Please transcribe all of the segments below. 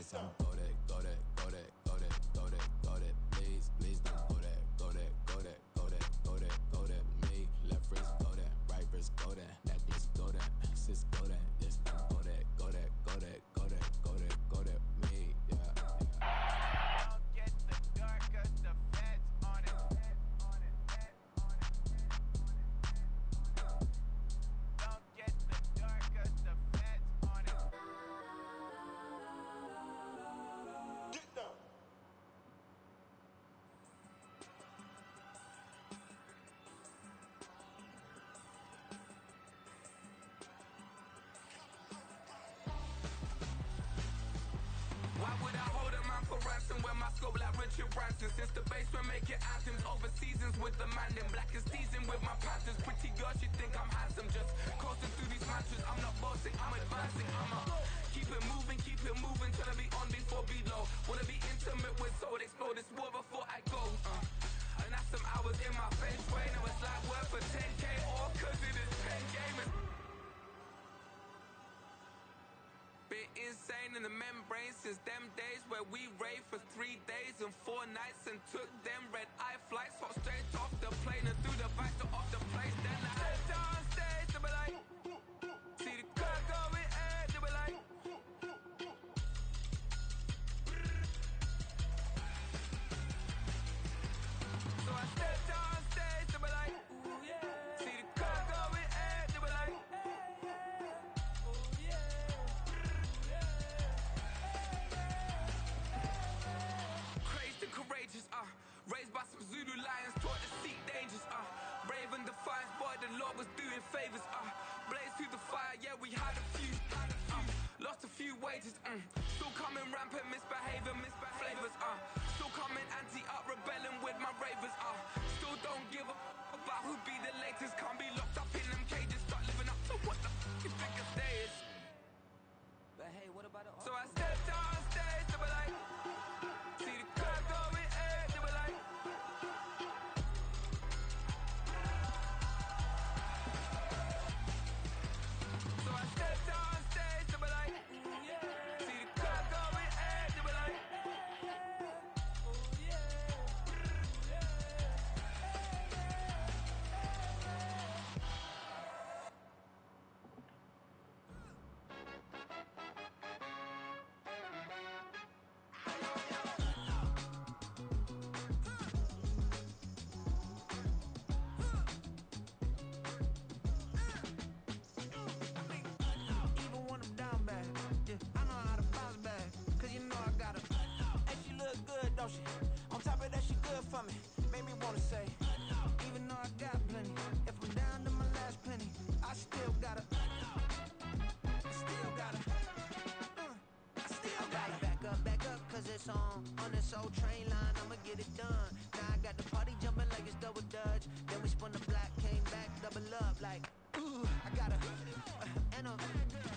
Please don't go there, go there, go there, go there, go there, go there. Please, please don't go there, go there, go there, go there, go there, go there. Me, left wrist go there, right wrist go there, necklace go there, sis go there. Yes, don't go there, go there, go there, go there, go there, go there. Me, yeah. Don't get the door 'cause the feds on it. Don't get the door 'cause the feds on it. Get down. Why would I hold a man for ransom when my scope like Richard Branson? Since the basement making anthems over seasons with the man in black is seasoned with my Panthers. Pretty girl, she think I'm handsome, just coasting through these mantras. I'm not bossing, I'm advancing. I'ma keep it moving, trying to be on before below. Wanna be intimate with soul, explore this war before I go. And that's some hours in my French brain. It was like work for 10K, all 'cause it is pen gaming. Been insane in the membrane since them days where we raved for 3 days and 4 nights and took them red eye flights, hop straight off the plane and through the back door of the place. Then I stepped on stage, they be like, see the crowd going ahead, they be like. So I stepped on stage, they be like, ooh yeah. See the crowd going ahead, they be like, ooh yeah. Crazed and courageous, raised by some Zulu lions, taught to seek dangers, brave and defiant, boy, the Lord was doing favors, blaze through the fire, yeah, we had a few, lost a few wages, still coming rampant, misbehaving, flavors, still coming anti-up, rebelling with my ravers, still don't give a about who be the latest, can't be locked up in them cages, start living up to what the you think a day is. But hey, what about the So I stepped on stage, they be like, see the crowd going ahead, they be like. So I stepped on stage, they be like, ooh yeah. See the crowd going ahead, they be like, ooh yeah. Even when I'm down bad, yeah, I know how to bounce back. Cause you know I got her. And she look good, don't she? On top of that, she good for me. Made me wanna say, even though I got plenty, if I'm down to my last penny, I still got her. Still got her. I still got her. Back up, cause it's on this old train line, I'ma get it done. Now I got the party jumping like it's double dutch. Then we spun the block, came back, double up like, ooh, I got her. And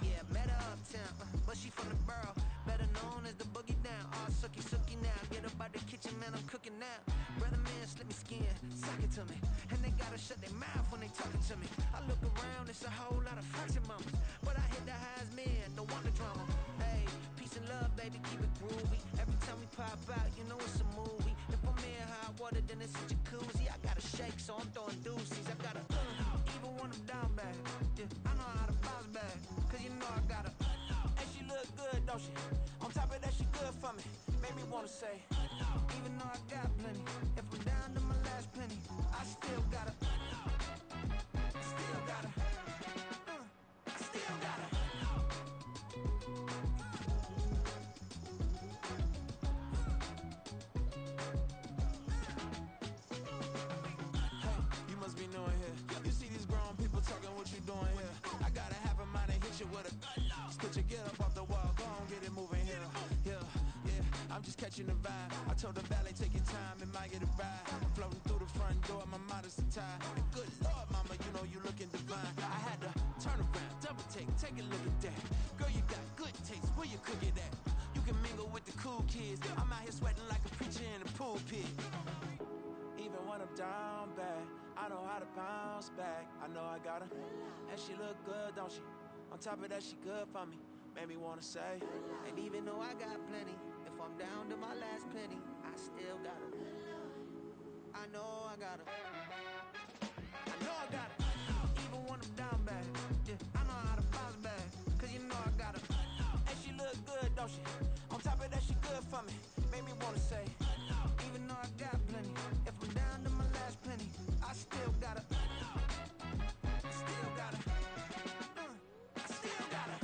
yeah, met her uptown, but she from the borough, better known as the boogie down. All sucky now, get up out the kitchen, man, I'm cooking now. Brother man, slip me skin, suck it to me. And they gotta shut their mouth when they talking to me. I look around, it's a whole lot of flexing mamas, but I hit the highs, man, don't want the drama. Hey, peace and love, baby, keep it groovy. Every time we pop out, you know it's a movie. If I'm in hot water, then it's a jacuzzi. I gotta shake, so I'm throwing deuces. I gotta, even when I'm down bad, yeah, I know how to bounce back. Cause you know I got her. And she look good, don't she? On top of that, she good for me. Made me wanna say, even though I got plenty, if I'm down to my last penny, I still got her. Still got her. I still got her. Hey, you must be new in here. You see these grown people talking, what you doing here? I gotta have a mind to hit you with a put your get up off the wall, go on, get it moving here. Yeah, I'm just catching the vibe. I told the valet, take your time, it might get a ride. I'm floating through the front door, my modest attire. And good Lord, mama, you know you looking divine. I had to turn around, double take a look at that. Girl, you got good taste, where you cook it at? You can mingle with the cool kids. I'm out here sweating like a preacher in a pulpit. Even when I'm down bad, I know how to bounce back. I know I got her, and she look good, don't she? On top of that, she good for me. made me wanna say. And even though I got plenty, if I'm down to my last penny, I still gotta. I know I gotta. I know I gotta. Even when I'm down bad, yeah, I know how to bounce back. Cause you know I gotta. And she look good, don't she? On top of that, she good for me. Made me wanna say, even though I got plenty, if I'm down to my last penny, I still gotta. Still gotta. I still gotta.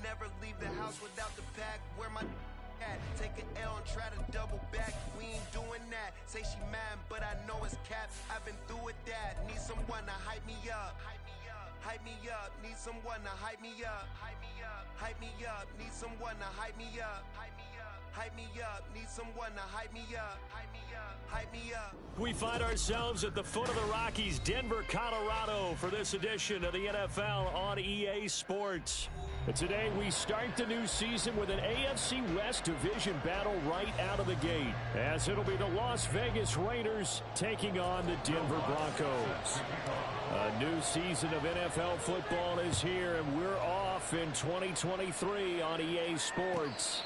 Never leave the house without the pack. Where my at? Take an L and try to double back. We ain't doing that. Say she mad, but I know it's caps. I've been through with that. Need someone to hype me up. Hype me up. Need someone to hype me up. Hype me up. Hype me up. Need someone to hype me up. Hype me up. Hype me up. Need someone to hype me up. Hype me up. Hype me up. We find ourselves at the foot of the Rockies, Denver, Colorado, for this edition of the NFL on EA Sports. And today we start the new season with an AFC West division battle right out of the gate, as it'll be the Las Vegas Raiders taking on the Denver Broncos. A new season of NFL football is here, and we're off in 2023 on EA Sports.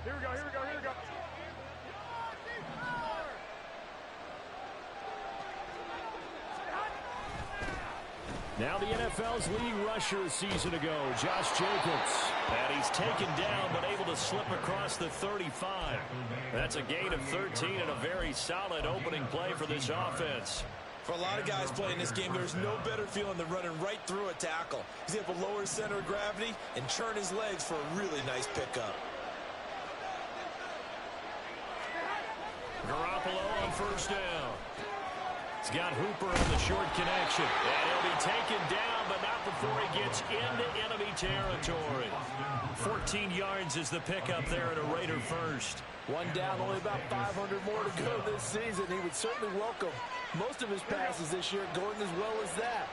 Here we go. Now the NFL's leading rusher a season ago, Josh Jacobs. And he's taken down but able to slip across the 35. That's a gain of 13 and a very solid opening play for this offense. For a lot of guys playing this game, there's no better feeling than running right through a tackle. He's able to lower his center of gravity and churn his legs for a really nice pickup. Garoppolo on first down. He's got Hooper on the short connection. And he'll be taken down, but not before he gets into enemy territory. 14 yards is the pickup there at a Raider first. One down, only about 500 more to go this season. He would certainly welcome most of his passes this year going as well as that.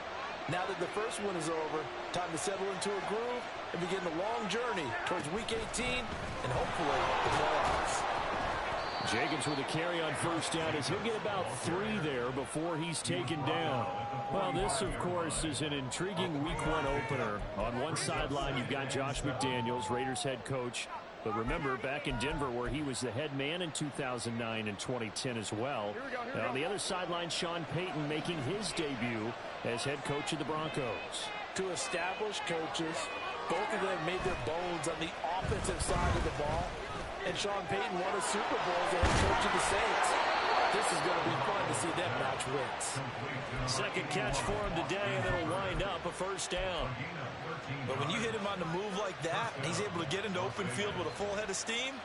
Now that the first one is over, time to settle into a groove and begin the long journey towards Week 18 and hopefully the playoffs. Jacobs with a carry on first down as he'll get about 3 there before he's taken down. Well, this, of course, is an intriguing Week 1 opener. On one sideline, you've got Josh McDaniels, Raiders head coach. But remember, back in Denver where he was the head man in 2009 and 2010 as well. Now, on the other sideline, Sean Payton making his debut as head coach of the Broncos. Two established coaches, both of them made their bones on the offensive side of the ball. And Sean Payton won a Super Bowl as the head coach of the Saints. This is going to be fun to see them notch wins. Second catch for him today, and it'll wind up a first down. But when you hit him on the move like that, and he's able to get into open field with a full head of steam,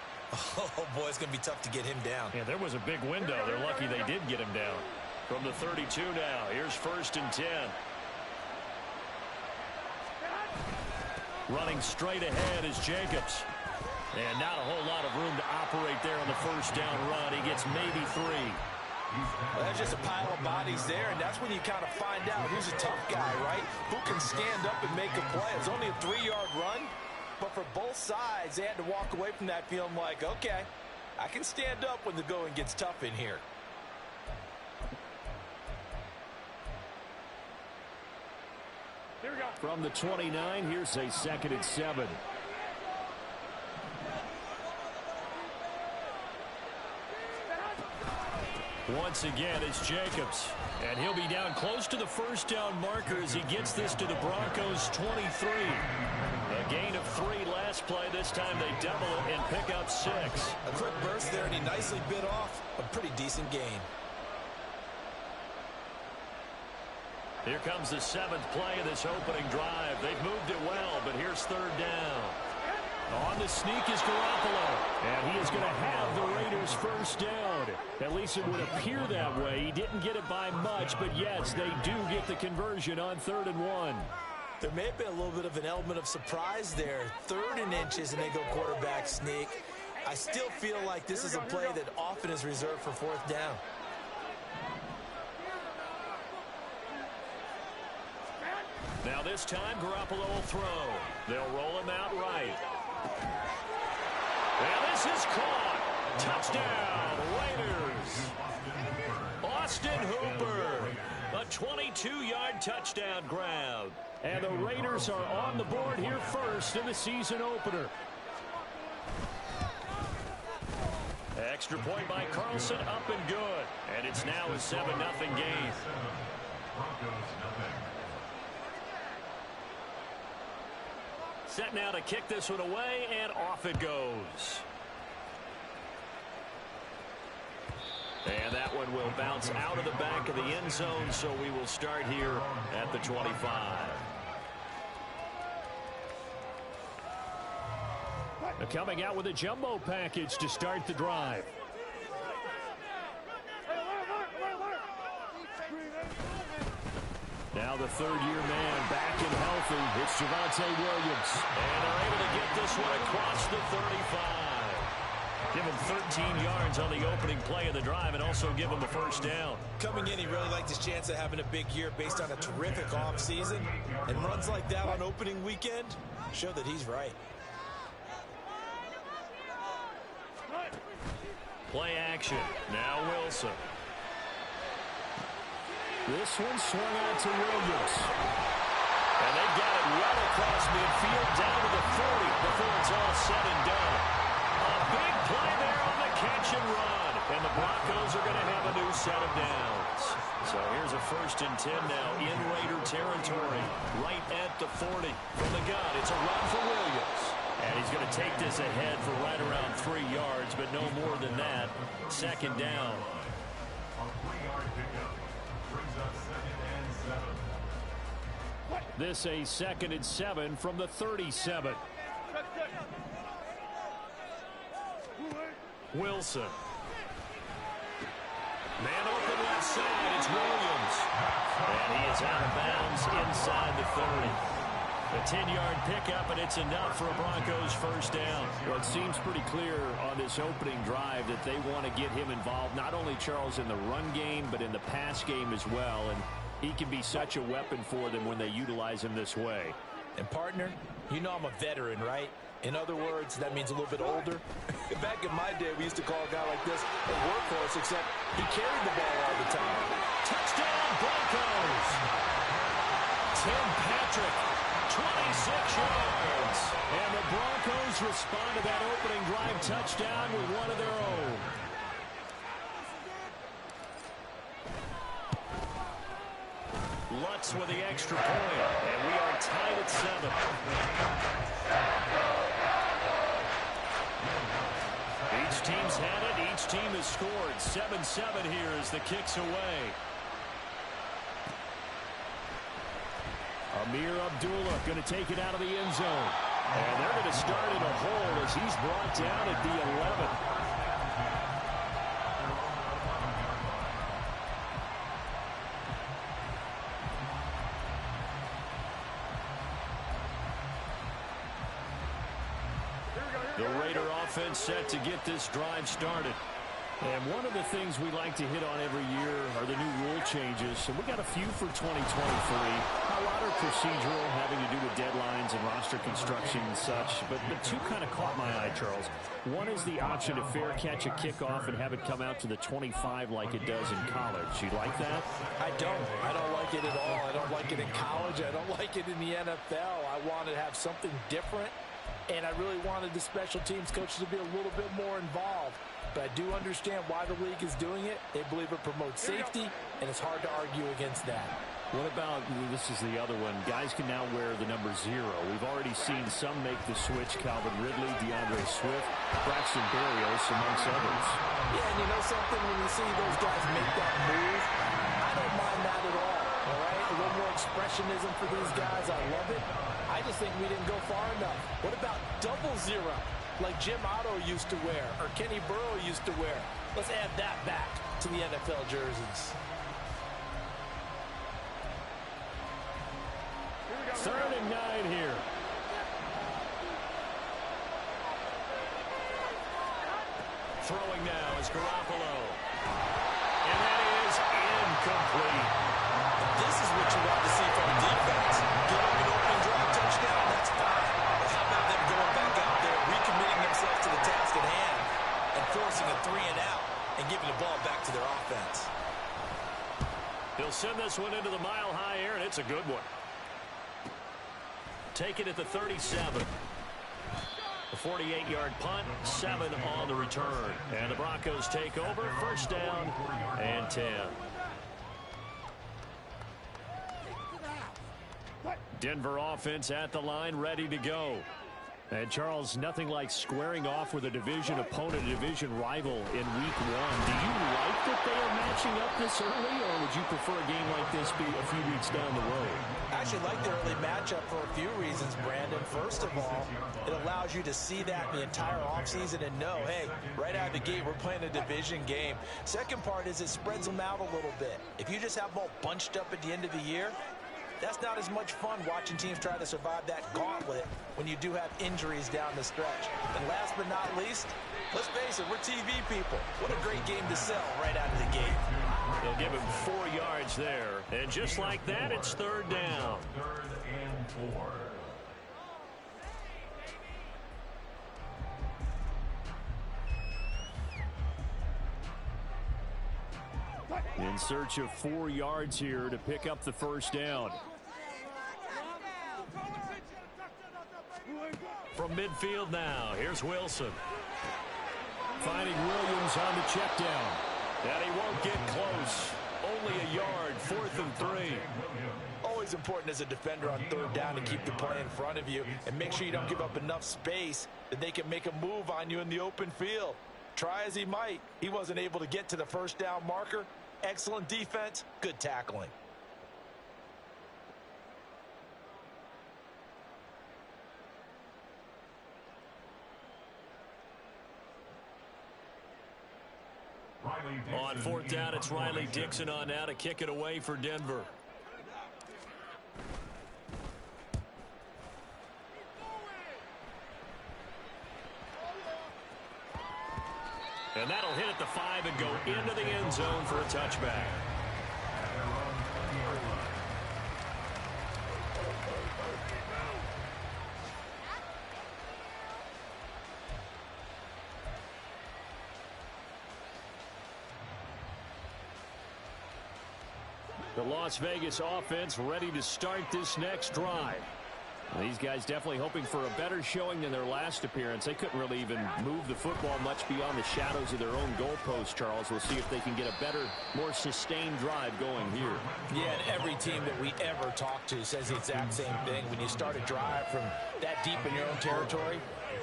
oh boy, it's going to be tough to get him down. Yeah, there was a big window. They're lucky they did get him down. From the 32 now, here's 1st and 10. Running straight ahead is Jacobs. And not a whole lot of room to operate there on the first down run. He gets maybe 3. Well, there's just a pile of bodies there, and that's when you kind of find out who's a tough guy, right? Who can stand up and make a play. It's only a 3-yard run, but for both sides, they had to walk away from that feeling like, okay, I can stand up when the going gets tough in here. Here we go. From the 29, here's a 2nd and 7. Once again, it's Jacobs. And he'll be down close to the first down marker as he gets this to the Broncos 23. A gain of 3 last play. This time they double it and pick up 6. A quick burst there, and he nicely bit off a pretty decent gain. Here comes the 7th play of this opening drive. They've moved it well, but here's 3rd down. On the sneak is Garoppolo, and he is going to have the Raiders first down. At least it would appear that way. He didn't get it by much, but yes, they do get the conversion on 3rd and 1. There may have been a little bit of an element of surprise there. 3rd and inches, and they go quarterback sneak. I still feel like this is a play that often is reserved for 4th down. Now this time, Garoppolo will throw. They'll roll him out right. And this is caught. Touchdown, Raiders. Austin Hooper. A 22-yard touchdown grab. And the Raiders are on the board here first in the season opener. Extra point by Carlson, up and good. And it's now a 7-0 game. Set now to kick this one away, and off it goes. And that one will bounce out of the back of the end zone, so we will start here at the 25. They're coming out with a jumbo package to start the drive. Now the 3rd-year man back and healthy. It's Javonte Williams. And they're able to get this one across the 35. Give him 13 yards on the opening play of the drive and also give him a first down. Coming in, he really liked his chance of having a big year based on a terrific offseason. And runs like that on opening weekend show that he's right. Play action. Now Wilson. This one swung out to Williams. And they've got it well across midfield down to the 40 before it's all said and done. A big play there on the catch and run. And the Broncos are going to have a new set of downs. So here's a 1st and 10 now in Raider territory. Right at the 40 from the gun. It's a run for Williams. And he's going to take this ahead for right around 3 yards, but no more than that. 2nd down. This a 2nd and 7 from the 37. Wilson. Man open left side. It's Williams. And he is out of bounds inside the 30. A 10-yard pickup, and it's enough for a Broncos first down. Well, it seems pretty clear on this opening drive that they want to get him involved, not only, Charles, in the run game, but in the pass game as well. And he can be such a weapon for them when they utilize him this way. And, partner, you know I'm a veteran, right? In other words, that means a little bit older. Back in my day, we used to call a guy like this a workhorse, except he carried the ball all the time. Touchdown, Broncos! Tim Patrick, 26 yards. And the Broncos respond to that opening drive touchdown with one of their own. Lutz with the extra point, and we are tied at 7. Each team's had it. Each team has scored. 7-7 here as the kick's away. Amir Abdullah going to take it out of the end zone. And they're going to start in a hole as he's brought down at the 11. The Raider offense set to get this drive started. And one of the things we like to hit on every year are the new rule changes. And we got a few for 2023. A lot are procedural, having to do with deadlines and roster construction and such. But two kind of caught my eye, Charles. One is the option to fair catch a kickoff and have it come out to the 25 like it does in college. You like that? I don't. I don't like it at all. I don't like it in college. I don't like it in the NFL. I want to have something different. And I really wanted the special teams coaches to be a little bit more involved. but I do understand why the league is doing it. They believe it promotes safety, and it's hard to argue against that. What about, this is the other one, guys can now wear the number 0. We've already seen some make the switch, Calvin Ridley, DeAndre Swift, Braxton Berrios, amongst others. Yeah, and you know something, when you see those guys make that move, I don't mind that at all right? A little more expressionism for these guys, I love it. I just think we didn't go far enough. What about double 0, like Jim Otto used to wear, or Kenny Burrow used to wear? Let's add that back to the NFL jerseys. 3rd and 9 here. Throwing now is Garoppolo. And that is incomplete. This is what you want to see from a defense. Give them an open drive touchdown, that's fine. But how about them going back out there, recommitting themselves to the task at hand, and forcing a 3 and out, and giving the ball back to their offense? He'll send this one into the mile-high air, and it's a good one. Take it at the 37. A 48-yard punt, 7 on the return. And the Broncos take over, 1st down and 10. Denver offense at the line, ready to go. And Charles, nothing like squaring off with a division opponent, a division rival in week 1. Do you like that they are matching up this early, or would you prefer a game like this be a few weeks down the road? I actually like the early matchup for a few reasons, Brandon. First of all, it allows you to see that the entire offseason and know, hey, right out of the gate, we're playing a division game. Second part is it spreads them out a little bit. If you just have them all bunched up at the end of the year, that's not as much fun watching teams try to survive that gauntlet when you do have injuries down the stretch. And last but not least, let's face it, we're TV people. What a great game to sell right out of the gate. They'll give him 4 yards there. And just like that, it's 3rd down. 3rd and 4. In search of 4 yards here to pick up the 1st down. From midfield now, here's Wilson. Finding Williams on the check down. And he won't get close. Only a yard, 4th and 3. Always important as a defender on 3rd down to keep the play in front of you and make sure you don't give up enough space that they can make a move on you in the open field. Try as he might, he wasn't able to get to the 1st down marker. Excellent defense, good tackling. On 4th down, it's Riley Dixon on now to kick it away for Denver. And that'll hit at the 5 and go into the end zone for a touchback. The Las Vegas offense ready to start this next drive. These guys definitely hoping for a better showing than their last appearance. They couldn't really even move the football much beyond the shadows of their own goalpost, Charles. We'll see if they can get a better, more sustained drive going here. Yeah, and every team that we ever talk to says the exact same thing. When you start a drive from that deep in your own territory,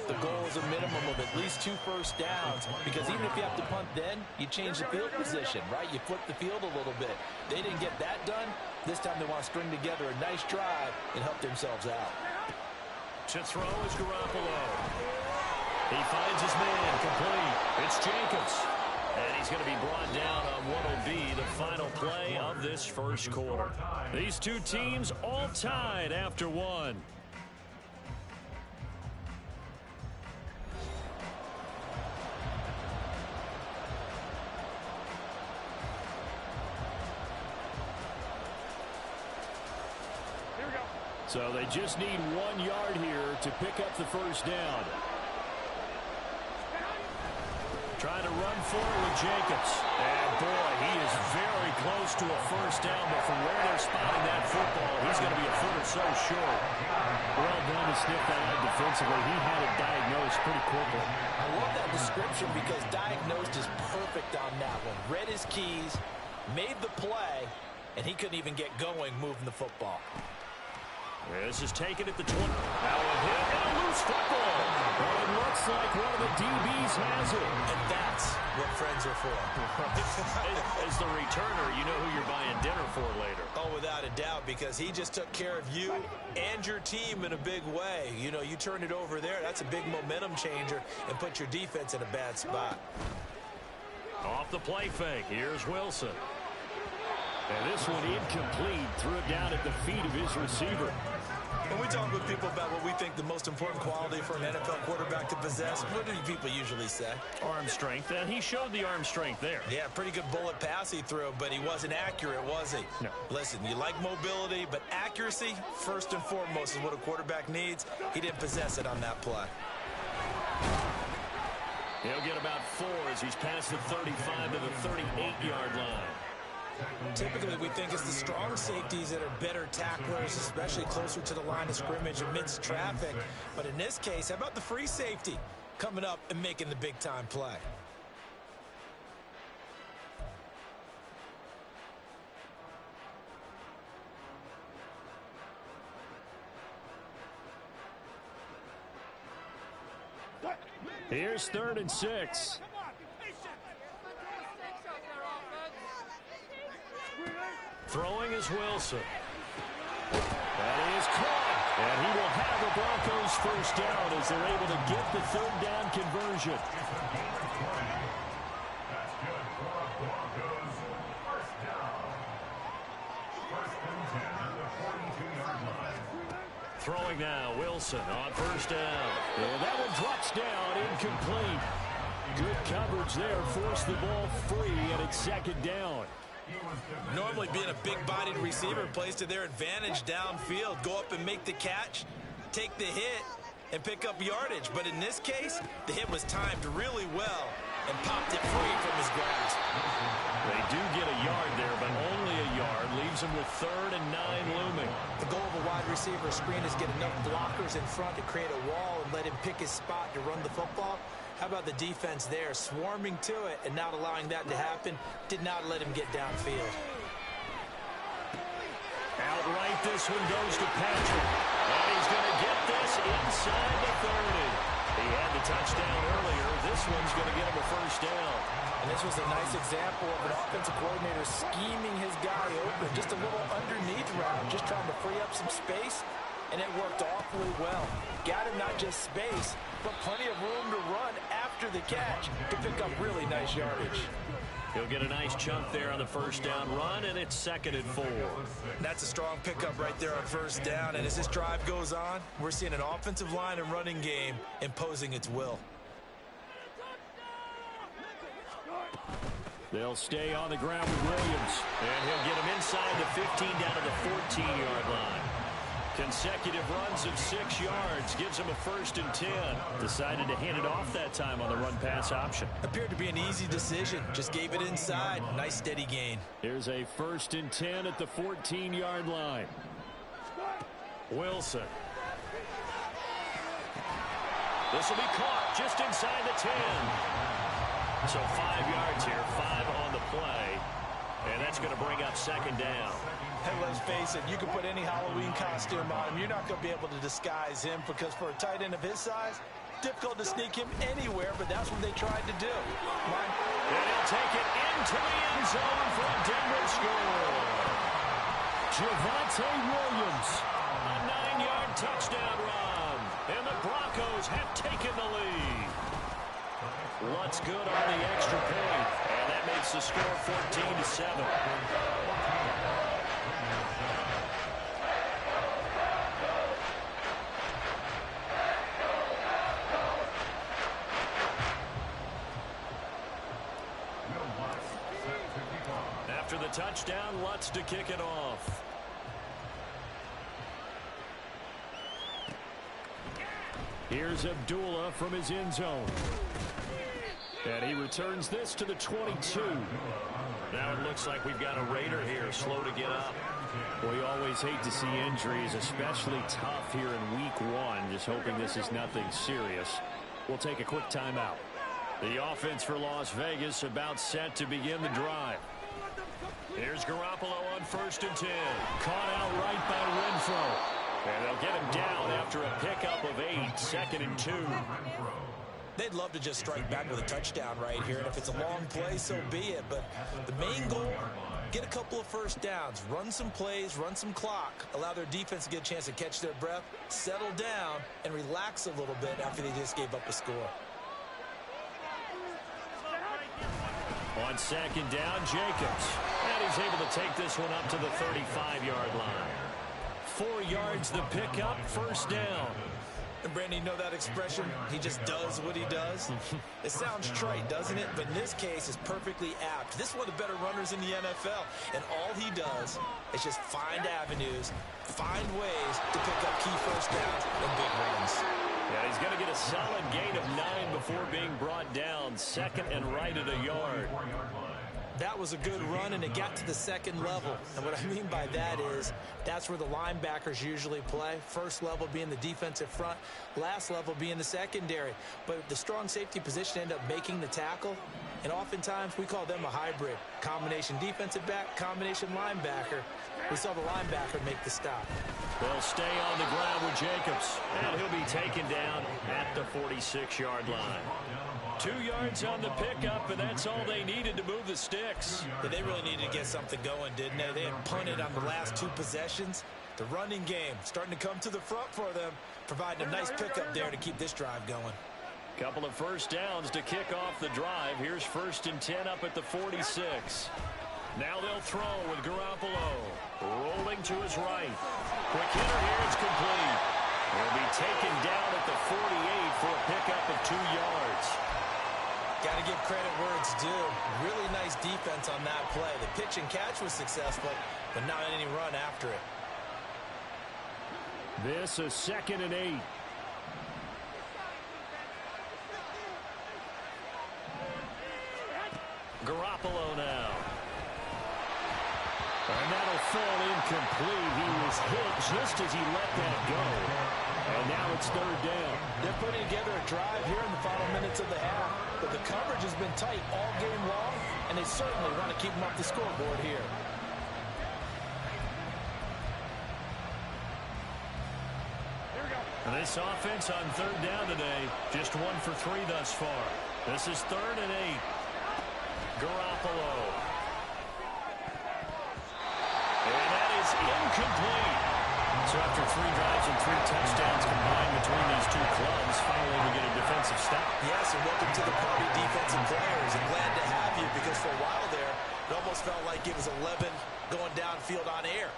the goal is a minimum of at least 2 first downs, because even if you have to punt then, you change the field position, right? You flip the field a little bit. They didn't get that done. This time they want to string together a nice drive and help themselves out. To throw is Garoppolo. He finds his man complete. It's Jacobs. And he's going to be brought down on what will be the final play of this first quarter. These two teams all tied after 1. So they just need 1 yard here to pick up the first down. Trying to run forward with Jacobs. And boy, he is very close to a first down, but from where they're spotting that football, he's going to be a foot or so short. Well done to sniff that out defensively. He had it diagnosed pretty quickly. I love that description because diagnosed is perfect on that one. Read his keys, made the play, and he couldn't even get going moving the football. This is taken at the 20. Now a hit and a loose football. Well, it looks like one of the DBs has it. And that's what friends are for. As the returner, you know who you're buying dinner for later. Oh, without a doubt, because he just took care of you and your team in a big way. You know, you turn it over there, that's a big momentum changer, and put your defense in a bad spot. Off the play fake, here's Wilson. And this one incomplete, threw it down at the feet of his receiver. When we talk with people about what we think the most important quality for an NFL quarterback to possess, what do people usually say? Arm strength, and he showed the arm strength there. Yeah, pretty good bullet pass he threw, but he wasn't accurate, was he? No. Listen, you like mobility, but accuracy, first and foremost, is what a quarterback needs. He didn't possess it on that play. He'll get about 4 as he's past the 35 to the 38-yard line. Typically, we think it's the strong safeties that are better tacklers, especially closer to the line of scrimmage amidst traffic. But in this case, how about the free safety coming up and making the big-time play? Here's 3rd and 6. Throwing is Wilson. That is caught. And he will have the Broncos first down as they're able to get the 3rd down conversion. Throwing now, Wilson on 1st down. And that one drops down, incomplete. Good coverage there, forced the ball free, and it's 2nd down. Normally being a big-bodied receiver plays to their advantage downfield. Go up and make the catch, take the hit, and pick up yardage. But in this case, the hit was timed really well and popped it free from his grasp. They do get a yard there, but only a yard. Leaves them with 3rd and 9 looming. The goal of a wide receiver screen is get enough blockers in front to create a wall and let him pick his spot to run the football. How about the defense there, swarming to it and not allowing that to happen? Did not let him get downfield. Outright, this one goes to Patrick. And he's going to get this inside the 30. He had the touchdown earlier. This one's going to get him a first down. And this was a nice example of an offensive coordinator scheming his guy open. Just a little underneath route, just trying to free up some space. And it worked awfully well. Got him not just space, but plenty of room to run after the catch to pick up really nice yardage. He'll get a nice chunk there on the 1st down run, and it's 2nd and 4. That's a strong pickup right there on 1st down. And as this drive goes on, we're seeing an offensive line and running game imposing its will. They'll stay on the ground with Williams. And he'll get him inside the 15 down to the 14-yard line. Consecutive runs of 6 yards gives him a 1st and 10. Decided to hand it off that time on the run-pass option. Appeared to be an easy decision. Just gave it inside. Nice steady gain. Here's a 1st and 10 at the 14-yard line. Wilson. This will be caught just inside the 10. So 5 yards here, 5 on the play. And that's going to bring up 2nd down. Hey, let's face it, you can put any Halloween costume on him. You're not going to be able to disguise him because for a tight end of his size, difficult to sneak him anywhere, but that's what they tried to do. And he'll take it into the end zone for a Denver score. Javonte Williams, a 9-yard touchdown run, and the Broncos have taken the lead. Lutz good on the extra point, and that makes the score 14-7. After the touchdown, Lutz to kick it off. Here's Abdullah from his end zone. And he returns this to the 22. Now it looks like we've got a Raider here, slow to get up. We always always hate to see injuries, especially tough here in week 1. Just hoping this is nothing serious. We'll take a quick timeout. The offense for Las Vegas about set to begin the drive. Here's Garoppolo on 1st and 10. Caught out right by Renfro. And they'll get him down after a pickup of 8. 2nd and 2. They'd love to just strike back with a touchdown right here, and if it's a long play, so be it. But the main goal, get a couple of first downs, run some plays, run some clock, allow their defense to get a chance to catch their breath, settle down, and relax a little bit after they just gave up a score. On 2nd down, Jacobs. And he's able to take this one up to the 35-yard line. 4 yards the pickup, 1st down. And Brandon, you know that expression? He just does what he does. It sounds trite, doesn't it? But in this case, it's perfectly apt. This is one of the better runners in the NFL. And all he does is just find avenues, find ways to pick up key first downs and big runs. Yeah, he's going to get a solid gain of 9 before being brought down. 2nd and right at a yard. That was a good run, and it got to the 2nd level. And what I mean by that is that's where the linebackers usually play. First level being the defensive front, last level being the secondary. But the strong safety position ended up making the tackle, and oftentimes we call them a hybrid. Combination defensive back, combination linebacker. We saw the linebacker make the stop. They'll stay on the ground with Jacobs, and he'll be taken down at the 46-yard line. 2 yards on the pickup, and that's all they needed to move the sticks. But they really needed to get something going, didn't they? They had punted on the last 2 possessions. The running game starting to come to the front for them, providing a nice pickup there to keep this drive going. Couple of first downs to kick off the drive. Here's 1st and 10 up at the 46. Now they'll throw with Garoppolo. Rolling to his right. Quick hitter here, it's complete. He'll be taken down at the 48 for a pickup of 2 yards. Got to give credit where it's due. Really nice defense on that play. The pitch and catch was successful, but not any run after it. This is 2nd and 8. Garoppolo now. And that'll fall incomplete. He was hit just as he let that go. And now it's 3rd down. They're putting together a drive here in the final minutes of the half. But the coverage has been tight all game long, and they certainly want to keep them off the scoreboard here. And this offense on 3rd down today, just 1 for 3 thus far. This is 3rd and 8. Garoppolo. And that is incomplete. So after 3 drives and 3 touchdowns combined between these 2 clubs, finally we get a defensive stop. Yes, and welcome to the party, defensive players. I'm glad to have you because for a while there, it almost felt like it was 11 going downfield on air.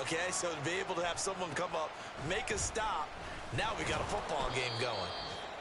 Okay, so to be able to have someone come up, make a stop, now we got a football game going.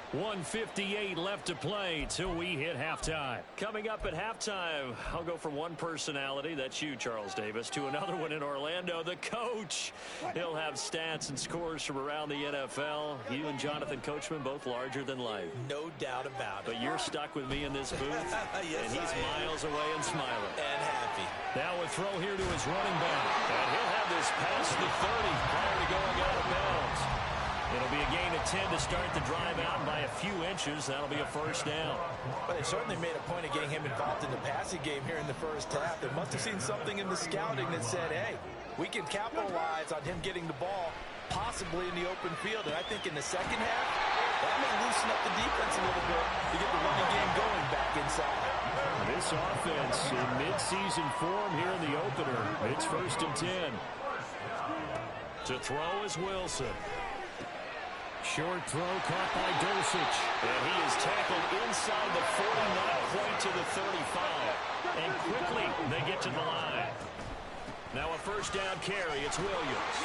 1:58 left to play till we hit halftime. Coming up at halftime, I'll go from one personality, that's you, Charles Davis, to another one in Orlando, the coach. He'll have stats and scores from around the NFL. You and Jonathan Coachman, both larger than life. No doubt about it. But you're stuck with me in this booth, yes, and he's miles away and smiling. And happy. Now a throw here to his running back. And he'll have this past the 30 prior to going out of bounds. It'll be a gain of 10 to start the drive out, and by a few inches, that'll be a 1st down. But they certainly made a point of getting him involved in the passing game here in the first half. They must have seen something in the scouting that said, hey, we can capitalize on him getting the ball, possibly in the open field. And I think in the second half, that may loosen up the defense a little bit to get the running game going back inside. This offense in midseason form here in the opener. It's 1st and 10. To throw is Wilson. Short throw caught by Dulcich. And he is tackled inside the 40, not quite to the 35. And quickly they get to the line. Now a 1st down carry. It's Williams.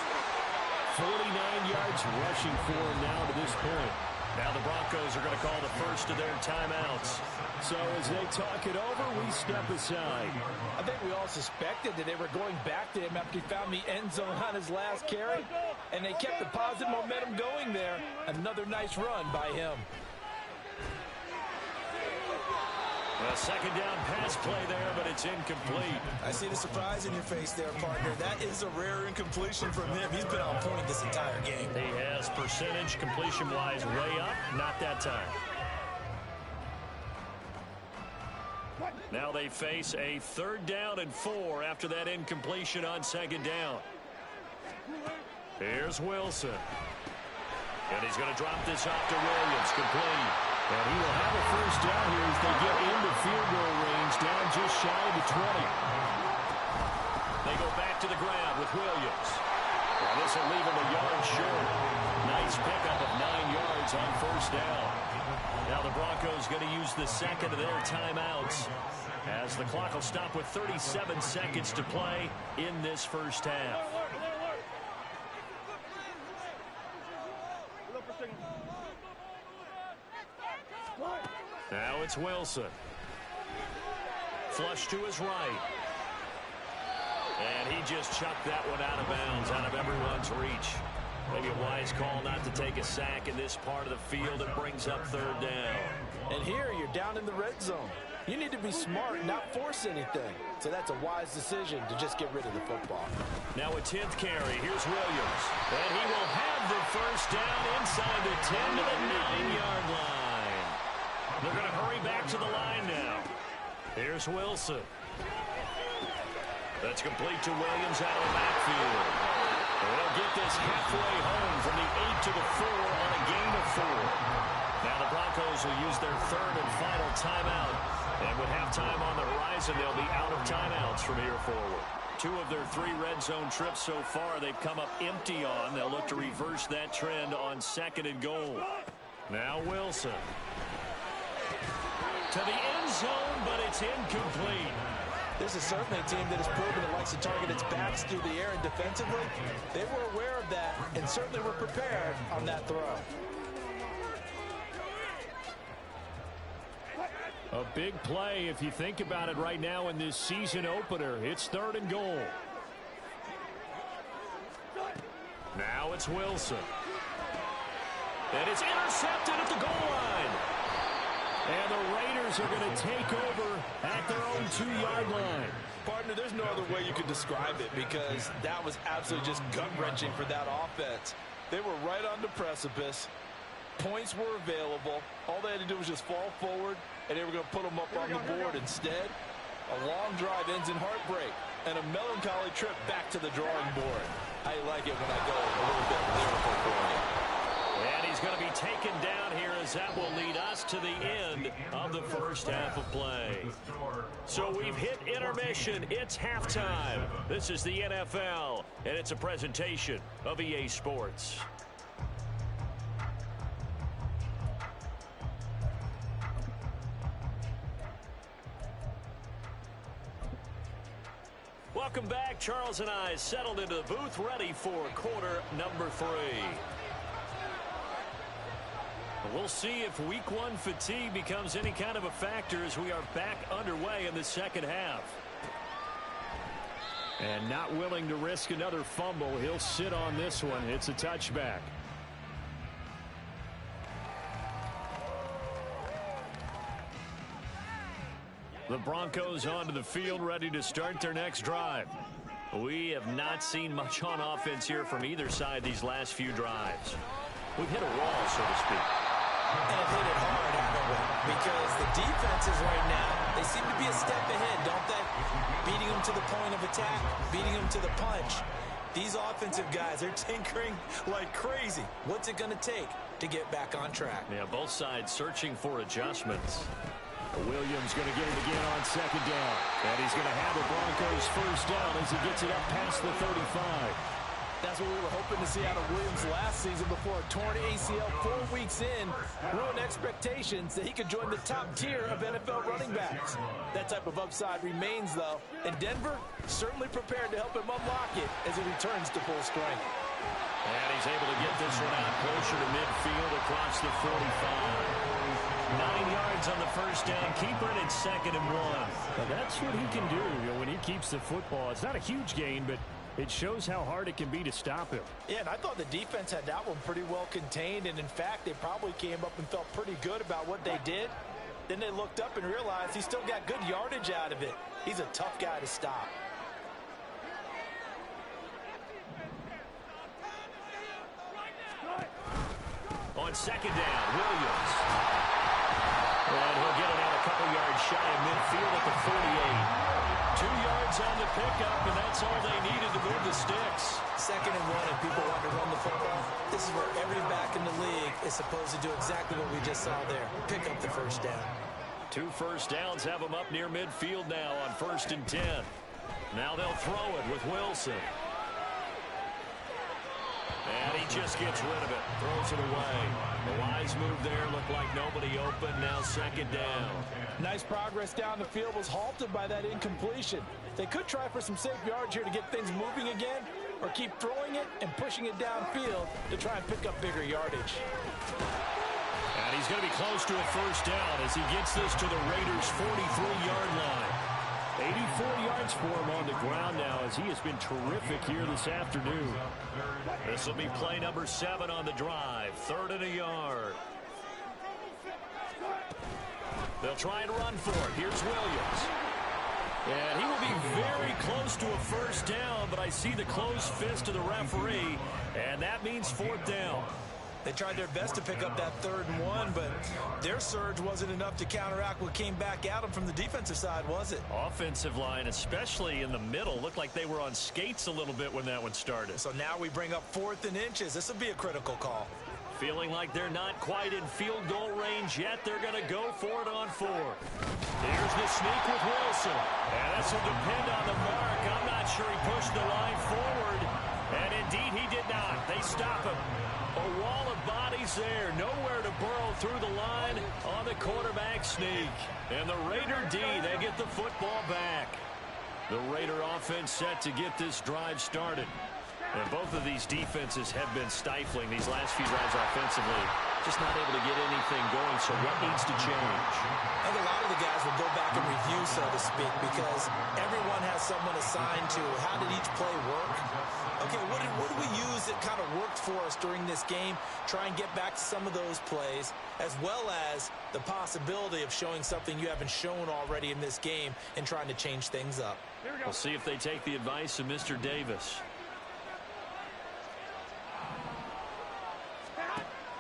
49 yards rushing for him now to this point. Now the Broncos are going to call the first of their timeouts. So as they talk it over, we step aside. I think we all suspected that they were going back to him after he found the end zone on his last carry. And they kept the positive momentum going there. Another nice run by him. A second down pass play there, but it's incomplete. I see the surprise in your face there, partner. That is a rare incompletion from him. He's been on point this entire game. He has percentage completion-wise way up. Not that time. Now they face a 3rd down and 4 after that incompletion on 2nd down. Here's Wilson. And he's going to drop this off to Williams. Complete. And he will have a 1st down here as they get into field goal range, down just shy of the 20. They go back to the ground with Williams. And this will leave him a yard short. Nice pickup of 9 yards on 1st down. Now the Broncos going to use the second of their timeouts as the clock will stop with 37 seconds to play in this 1st half. Now it's Wilson. Flush to his right. And he just chucked that one out of bounds, out of everyone's reach. Maybe a wise call not to take a sack in this part of the field. It brings up 3rd down. And here you're down in the red zone. You need to be smart and not force anything. So that's a wise decision to just get rid of the football. Now a 10th carry. Here's Williams. And he will have the 1st down inside the 10 to the 9-yard line. They're going to hurry back to the line now. Here's Wilson. That's complete to Williams out of the backfield. They'll get this halfway home from the 8 to the 4 on a gain of 4. Now the Broncos will use their 3rd and final timeout. And with halftime on the horizon, they'll be out of timeouts from here forward. 2 of their 3 red zone trips so far they've come up empty on. They'll look to reverse that trend on 2nd and goal. Now Wilson. To the end zone, but it's incomplete. This is certainly a team that has proven it likes to target its backs through the air, and defensively, they were aware of that and certainly were prepared on that throw. A big play if you think about it right now in this season opener. It's 3rd and goal. Now it's Wilson. And it's intercepted at the goal line. And the Raiders are going to take over at their own 2-yard line. Partner, there's no other way you could describe it because that was absolutely just gut-wrenching for that offense. They were right on the precipice. Points were available. All they had to do was just fall forward, and they were going to put them up on the board. Instead, a long drive ends in heartbreak and a melancholy trip back to the drawing board. I like it when I go a little bit lyrical for you. And he's going to be taken down here as that will lead us to the end of the 1st half of play. So we've hit intermission. It's halftime. This is the NFL, and it's a presentation of EA Sports. Welcome back. Charles and I settled into the booth, ready for quarter number 3. We'll see if week 1 fatigue becomes any kind of a factor as we are back underway in the 2nd half. And not willing to risk another fumble. He'll sit on this one. It's a touchback. The Broncos onto the field, ready to start their next drive. We have not seen much on offense here from either side these last few drives. We've hit a wall, so to speak. And have hit it hard, haven't we? Because the defenses right now, they seem to be a step ahead, don't they? Beating them to the point of attack, beating them to the punch. These offensive guys are tinkering like crazy. What's it going to take to get back on track? Yeah, both sides searching for adjustments. Williams going to get it again on 2nd down. And he's going to have the Broncos 1st down as he gets it up past the 35. That's what we were hoping to see out of Williams last season before a torn ACL 4 weeks in, ruined expectations that he could join the top tier of NFL running backs. That type of upside remains, though, and Denver certainly prepared to help him unlock it as he returns to full strength. And he's able to get this one out closer to midfield across the 45. 9 yards on the 1st down. Keeper it at 2nd and 1. Now that's what he can do, when he keeps the football. It's not a huge gain, but it shows how hard it can be to stop him. Yeah, and I thought the defense had that one pretty well contained, and in fact, they probably came up and felt pretty good about what they did. Then they looked up and realized he still got good yardage out of it. He's a tough guy to stop. On second down, Williams. And he'll get it out a couple yards shy of midfield at the 48. 2 yards on the pickup, and that's all they needed to move the sticks. 2nd and 1, and people want to run the football. This is where every back in the league is supposed to do exactly what we just saw there. Pick up the first down. 2 first downs have them up near midfield now on 1st and 10. Now they'll throw it with Wilson. And he just gets rid of it. Throws it away. The wise move there. Looked like nobody open. Now 2nd down. Nice progress down the field was halted by that incompletion. They could try for some safe yards here to get things moving again, or keep throwing it and pushing it downfield to try and pick up bigger yardage. And he's going to be close to a first down as he gets this to the Raiders' 43-yard line. 84 yards for him on the ground now as he has been terrific here this afternoon. This will be play number 7 on the drive. 3rd and a yard. They'll try and run for it. Here's Williams. And he will be very close to a first down, but I see the closed fist of the referee, and that means 4th down. They tried their best to pick up that 3rd and 1, but their surge wasn't enough to counteract what came back at them from the defensive side, was it? Offensive line, especially in the middle, looked like they were on skates a little bit when that one started. So now we bring up 4th and inches. This will be a critical call. Feeling like they're not quite in field goal range yet. They're going to go for it on 4th. Here's the sneak with Wilson. And this will depend on the mark. I'm not sure he pushed the line forward. And indeed, he did not. They stop him. A wall of bodies there. Nowhere to burrow through the line on the quarterback sneak. And the Raider D, they get the football back. The Raider offense set to get this drive started. And both of these defenses have been stifling these last few drives offensively. Just not able to get anything going, so what needs to change? I think a lot of the guys will go back and review, so to speak, because everyone has someone assigned to how did each play work. Okay, what do we use that kind of worked for us during this game? Try and get back to some of those plays, as well as the possibility of showing something you haven't shown already in this game and trying to change things up. We'll see if they take the advice of Mr. Davis.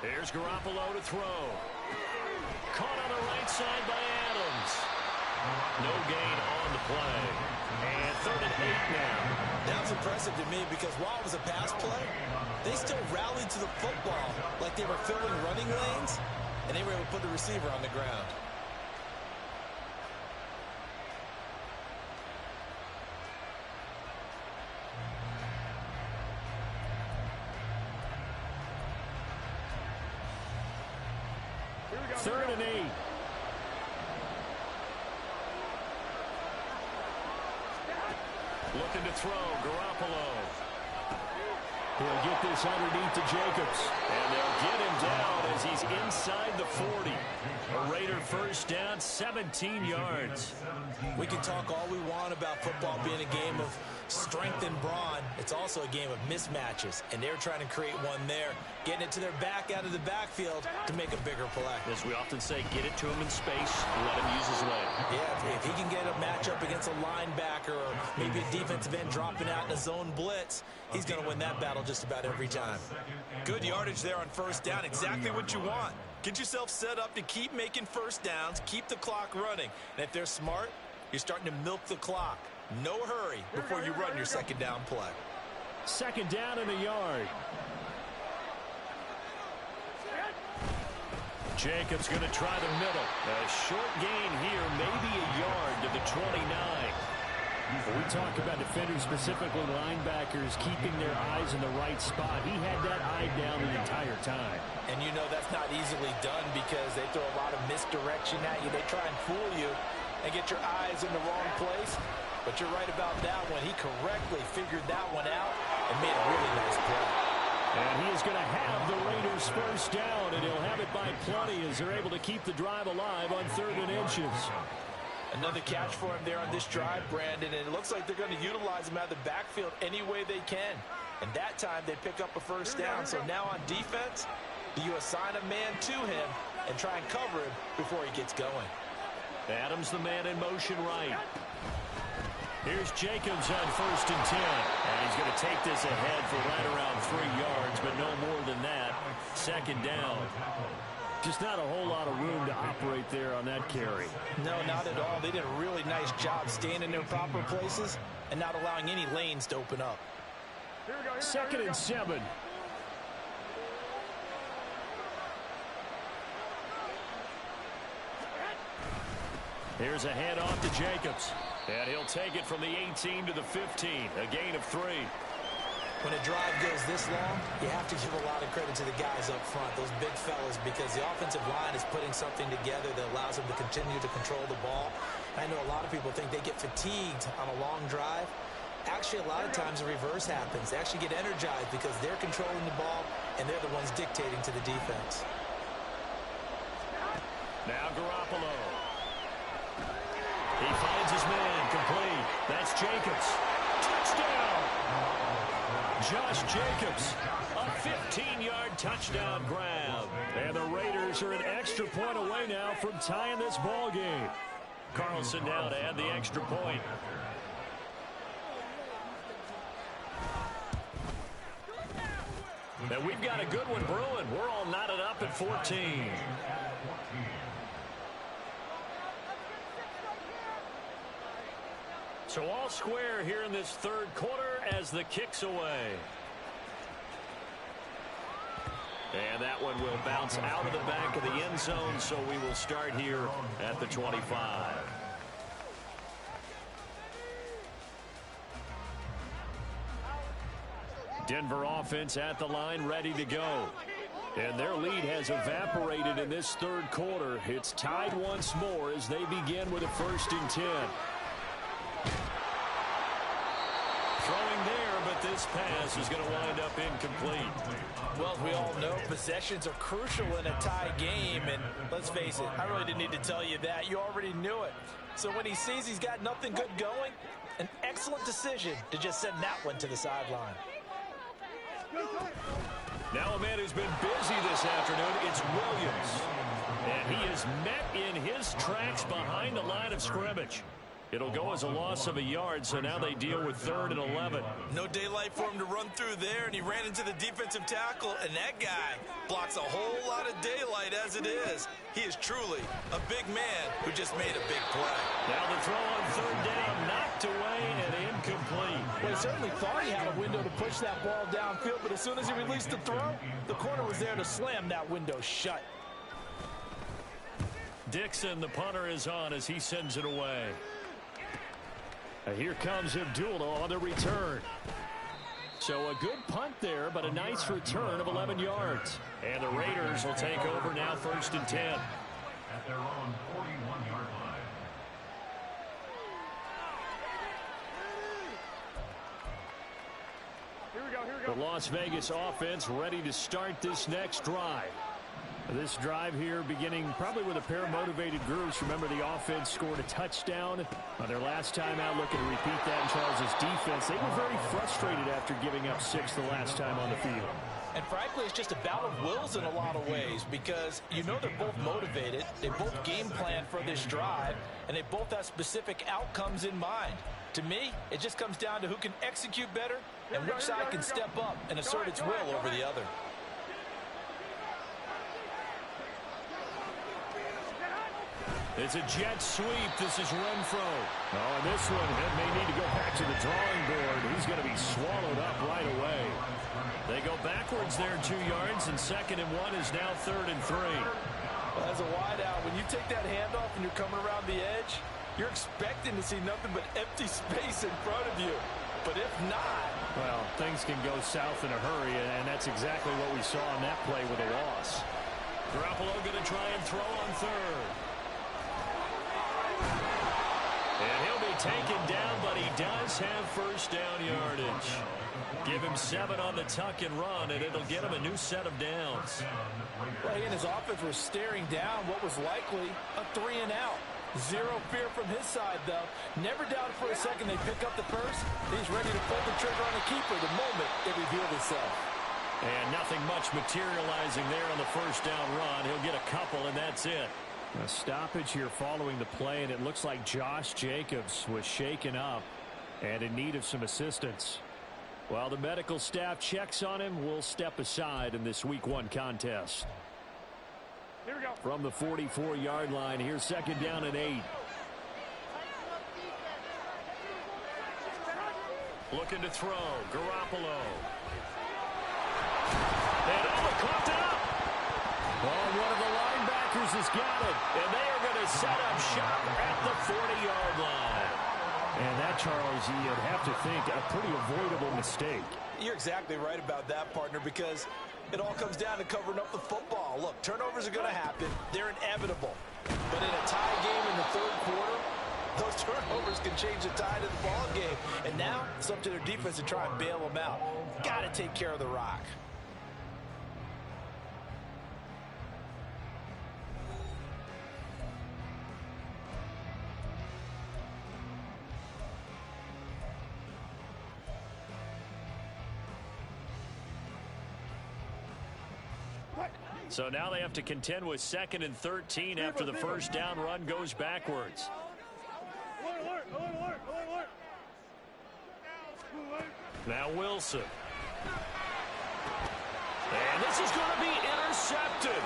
Here's Garoppolo to throw. Caught on the right side by Adams. No gain on the play. And 3rd and 8 now. That's impressive to me because while it was a pass play, they still rallied to the football like they were filling running lanes, and they were able to put the receiver on the ground. Third and 8. Looking to throw, Garoppolo. He'll get this underneath to Jacobs. And they'll get him down as he's inside the 40. A Raider first down, 17 yards. We can talk all we want about football being a game of strength and brawn. It's also a game of mismatches, and they're trying to create one there, getting it to their back out of the backfield to make a bigger play. As we often say, get it to him in space, let him use his leg. Yeah, if he can get a matchup against a linebacker or maybe a defensive end dropping out in a zone blitz, he's going to win that battle just about every time. Good yardage there on first down, exactly what you want. Get yourself set up to keep making first downs, keep the clock running. And if they're smart, you're starting to milk the clock. No hurry before you run your second down play. 2nd down and a yard. Jacobs going to try the middle. A short gain here, maybe a yard to the 29. When we talk about defenders, specifically linebackers, keeping their eyes in the right spot, he had that eye down the entire time. And you know that's not easily done because they throw a lot of misdirection at you. They try and fool you and get your eyes in the wrong place. But you're right about that one. He correctly figured that one out and made a really nice play. And he is going to have the Raiders first down, and he'll have it by plenty as they're able to keep the drive alive on 3rd and inches. Another catch for him there on this drive, Brandon, and it looks like they're going to utilize him out of the backfield any way they can. And that time they pick up a first down. So now on defense, do you assign a man to him and try and cover him before he gets going. Adams the man in motion right. Here's Jacobs on 1st and 10. And he's going to take this ahead for right around 3 yards, but no more than that. 2nd down. Just not a whole lot of room to operate there on that carry. No, not at all. They did a really nice job staying in their proper places and not allowing any lanes to open up. 2nd and 7. Here's a handoff to Jacobs. And he'll take it from the 18 to the 15. A gain of 3. When a drive goes this long, you have to give a lot of credit to the guys up front, those big fellas, because the offensive line is putting something together that allows them to continue to control the ball. I know a lot of people think they get fatigued on a long drive. Actually, a lot of times the reverse happens. They actually get energized because they're controlling the ball, and they're the ones dictating to the defense. Now Garoppolo. He finds his man, complete. That's Jacobs. Touchdown! Josh Jacobs, a 15-yard touchdown grab. And the Raiders are an extra point away now from tying this ball game. Carlson now to add the extra point. And we've got a good one brewing. We're all knotted up at 14. So all square here in this 3rd quarter as the kick's away. And that one will bounce out of the back of the end zone, so we will start here at the 25. Denver offense at the line, ready to go. And their lead has evaporated in this 3rd quarter. It's tied once more as they begin with a 1st and 10. Throwing there, but this pass is going to wind up incomplete. Well, as we all know, possessions are crucial in a tie game, and let's face it, I really didn't need to tell you that. You already knew it. So when he sees he's got nothing good going, an excellent decision to just send that one to the sideline. Now a man who's been busy this afternoon, it's Williams. And he is met in his tracks behind the line of scrimmage. It'll go as a loss of a yard, so now they deal with 3rd and 11. No daylight for him to run through there, and he ran into the defensive tackle, and that guy blocks a whole lot of daylight as it is. He is truly a big man who just made a big play. Now the throw on 3rd down, knocked away and incomplete. Well, he certainly thought he had a window to push that ball downfield, but as soon as he released the throw, the corner was there to slam that window shut. Dixon, the punter, is on as he sends it away. Here comes Abdullah on the return. So a good punt there, but a nice return of 11 yards. And the Raiders will take over now 1st and 10. At their own 41-yard line. Here we go. The Las Vegas offense ready to start this next drive. This drive here beginning probably with a pair of motivated groups. Remember, the offense scored a touchdown on their last time out, looking to repeat that in Charles' defense. They were very frustrated after giving up 6 the last time on the field. And frankly, it's just a battle of wills in a lot of ways, because you know they're both motivated, they both game plan for this drive, and they both have specific outcomes in mind. To me, it just comes down to who can execute better and which side can step up and assert its will over the other. It's a jet sweep. This is Renfro. Oh, and this one may need to go back to the drawing board. He's going to be swallowed up right away. They go backwards there 2 yards, and 2nd and 1 is now 3rd and 3. Well, as a wideout, when you take that handoff and you're coming around the edge, you're expecting to see nothing but empty space in front of you. But if not... Well, things can go south in a hurry, and that's exactly what we saw on that play with a loss. Garoppolo going to try and throw on 3rd. And he'll be taken down, but he does have 1st down yardage. Give him 7 on the tuck and run, and it'll get him a new set of downs. Well, he and his offense were staring down what was likely a 3 and out. Zero fear from his side, though. Never doubted for a second they pick up the first. He's ready to pull the trigger on the keeper the moment it revealed itself. And nothing much materializing there on the first down run. He'll get a couple, and that's it. A stoppage here following the play, and it looks like Josh Jacobs was shaken up and in need of some assistance. While the medical staff checks on him, we'll step aside in this Week 1 contest. Here we go. From the 44-yard line, here's second down and 8. Looking to throw, Garoppolo. And Allen coughed it up. Oh, one of the linebackers has got it. And they are going to set up shop at the 40-yard line. And that, Charles, you'd have to think a pretty avoidable mistake. You're exactly right about that, partner, because it all comes down to covering up the football. Look, turnovers are going to happen. They're inevitable. But in a tie game in the third quarter, those turnovers can change the tide of the ball game. And now it's up to their defense to try and bail them out. Got to take care of the rock. So now they have to contend with 2nd and 13 after the first down run goes backwards. Now Wilson. And this is going to be intercepted.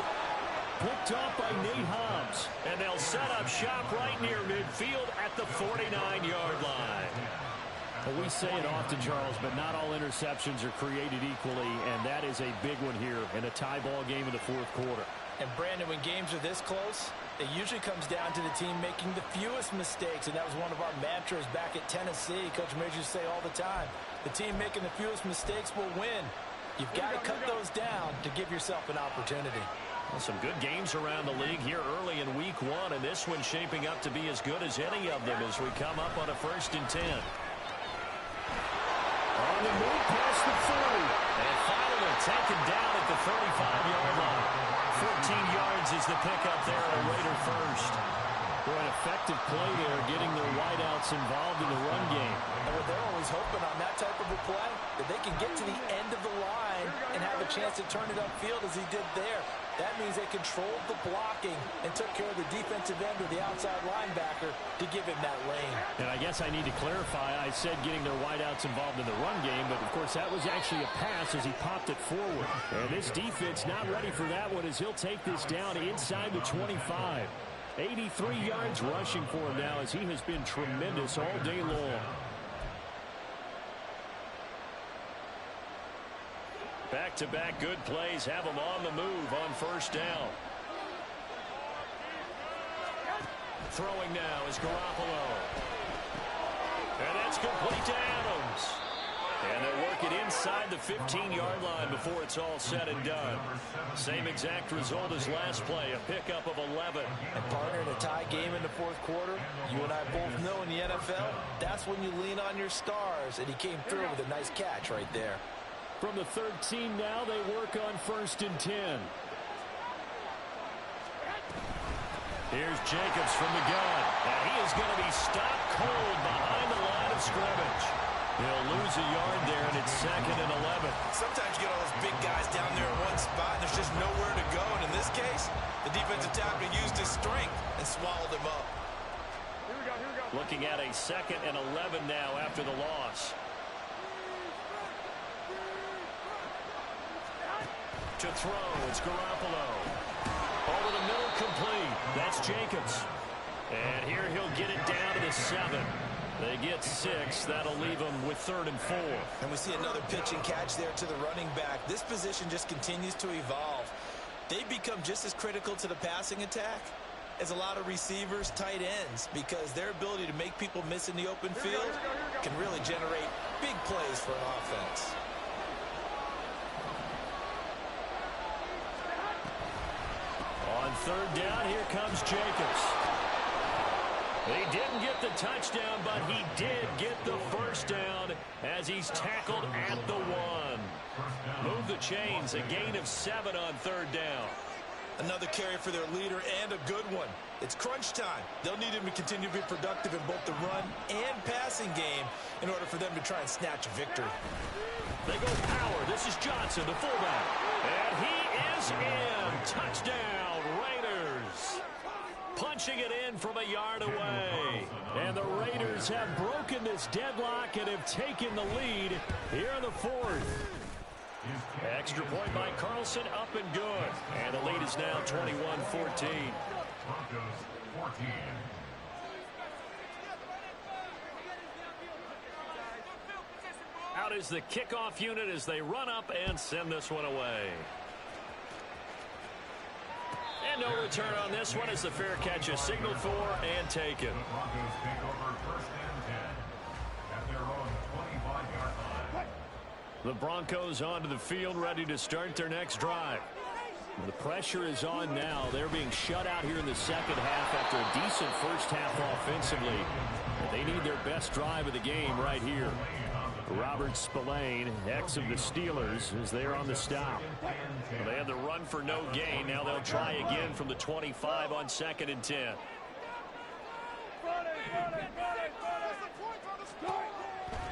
Picked off by Nate Hobbs. And they'll set up shop right near midfield at the 49-yard line. Well, we say it often, Charles, but not all interceptions are created equally, and that is a big one here in a tie ball game in the fourth quarter. And, Brandon, when games are this close, it usually comes down to the team making the fewest mistakes, and that was one of our mantras back at Tennessee. Coach Majors used to say all the time, the team making the fewest mistakes will win. You've got to cut those down to give yourself an opportunity. Well, some good games around the league here early in Week 1, and this one's shaping up to be as good as any of them as we come up on a 1st and 10. On the move past the 40. And finally taken down at the 35-yard line. 14 yards is the pickup there on a Raider first. For an effective play there, getting their wideouts involved in the run game. And what they're always hoping on that type of a play, that they can get to the end of the line and have a chance to turn it upfield as he did there. That means they controlled the blocking and took care of the defensive end or the outside linebacker to give him that lane. And I guess I need to clarify, I said getting their wideouts involved in the run game, but of course that was actually a pass as he popped it forward. And this defense not ready for that one as he'll take this down inside the 25. 83 yards rushing for him now as he has been tremendous all day long. Back-to-back good plays have him on the move on first down. Throwing now is Garoppolo. And that's complete to Adams. And they'll work it inside the 15-yard line before it's all said and done. Same exact result as last play, a pickup of 11. And partner, in a tie game in the fourth quarter, you and I both know in the NFL, that's when you lean on your stars. And he came through with a nice catch right there. From the 13 now, they work on 1st and 10. Here's Jacobs from the gun. And he is going to be stopped cold behind the line of scrimmage. He'll lose a yard there, and it's 2nd and 11. Sometimes you get all those big guys down there in one spot, and there's just nowhere to go. And in this case, the defensive tackle used his strength and swallowed him up. Here we go, here we go. Looking at a 2nd and 11 now after the loss. To throw, it's Garoppolo. Over the middle, complete. That's Jacobs. And here he'll get it down to the 7. They get 6. That'll leave them with 3rd and 4. And we see another pitch and catch there to the running back. This position just continues to evolve. They've become just as critical to the passing attack as a lot of receivers, tight ends, because their ability to make people miss in the open field can really generate big plays for an offense. On 3rd down, here comes Jacobs. He didn't get the touchdown, but he did get the first down as he's tackled at the 1. Move the chains, a gain of 7 on 3rd down. Another carry for their leader and a good one. It's crunch time. They'll need him to continue to be productive in both the run and passing game in order for them to try and snatch a victory. They go power. This is Johnson. Johnson, the fullback. And he is in. Touchdown, Raiders. Punching it in from a yard away. And the Raiders have broken this deadlock and have taken the lead here in the fourth. Extra point by Carlson, up and good. And the lead is now 21-14. Broncos 14. Out is the kickoff unit as they run up and send this one away. And no return on this one as the fair catch is signaled for and taken. The Broncos take over first and 10 at their own 25-yard line. The Broncos onto the field, ready to start their next drive. The pressure is on now. They're being shut out here in the second half after a decent first half offensively. They need their best drive of the game right here. Robert Spillane, ex of the Steelers, is there on the stop. They had the run for no gain. Now they'll try again from the 25 on 2nd and 10.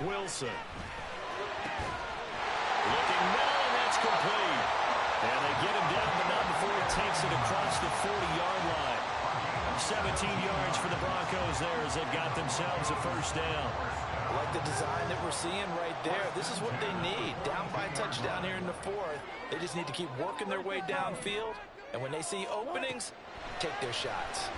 Wilson. Looking middle, and that's complete. And they get him down, but not before he takes it across the 40-yard line. 17 yards for the Broncos there as they've got themselves a first down. I like the design that we're seeing right there. This is what they need. Down by a touchdown here in the fourth. They just need to keep working their way downfield. And when they see openings, take their shots.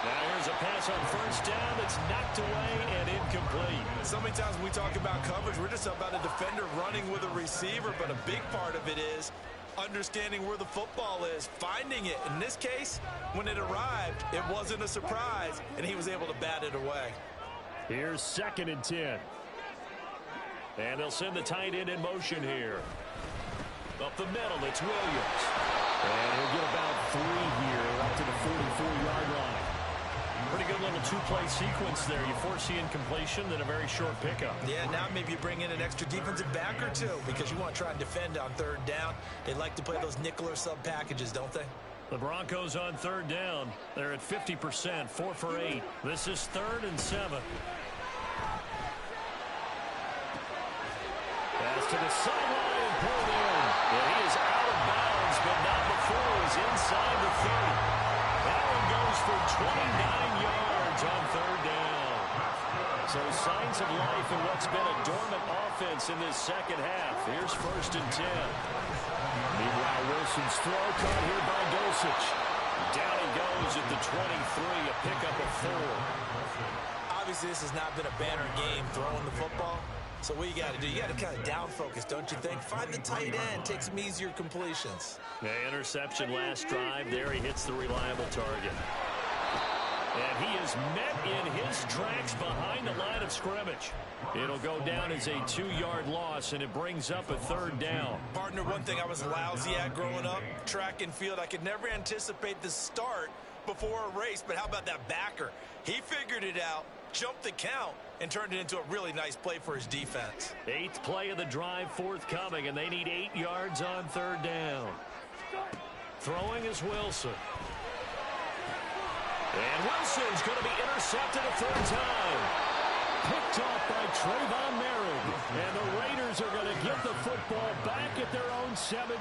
Now here's a pass on first down that's knocked away and incomplete. So many times when we talk about coverage, we're just about a defender running with a receiver, but a big part of it is understanding where the football is, finding it. In this case, when it arrived, it wasn't a surprise, and he was able to bat it away. Here's 2nd and 10. And they'll send the tight end in motion here. Up the middle, it's Williams. And he'll get about 3 here up to the 44-yard line. Pretty good little two-play sequence there. You foresee incompletion, then a very short pickup. Yeah, now maybe you bring in an extra defensive back or two because you want to try and defend on 3rd down. They like to play those nickel or sub packages, don't they? The Broncos on 3rd down. They're at 50%, 4 for 8. This is 3rd and 7. Pass to the sideline and pulled in. And he is out of bounds, but not before he's inside the 30. That one goes for 29 yards on 3rd down. So signs of life in what's been a dormant offense in this second half. Here's 1st and 10. Meanwhile, Wilson's throw caught here by Dulcich. Down he goes at the 23, a pickup of 4. Obviously, this has not been a banner game throwing the football. So what you got to do, you got to kind of down focus, don't you think? Find the tight end, take some easier completions. Yeah, interception last drive. There he hits the reliable target. And he is met in his tracks behind the line of scrimmage. It'll go down as a 2-yard loss, and it brings up a 3rd down. Partner, one thing I was lousy at growing up, track and field, I could never anticipate the start before a race, but how about that backer? He figured it out, jumped the count, and turned it into a really nice play for his defense. 8th play of the drive forthcoming, and they need 8 yards on 3rd down. Throwing is Wilson. And Wilson's going to be intercepted a 3rd time. Picked off by Trayvon Merritt. And the Raiders are going to get the football back at their own 17.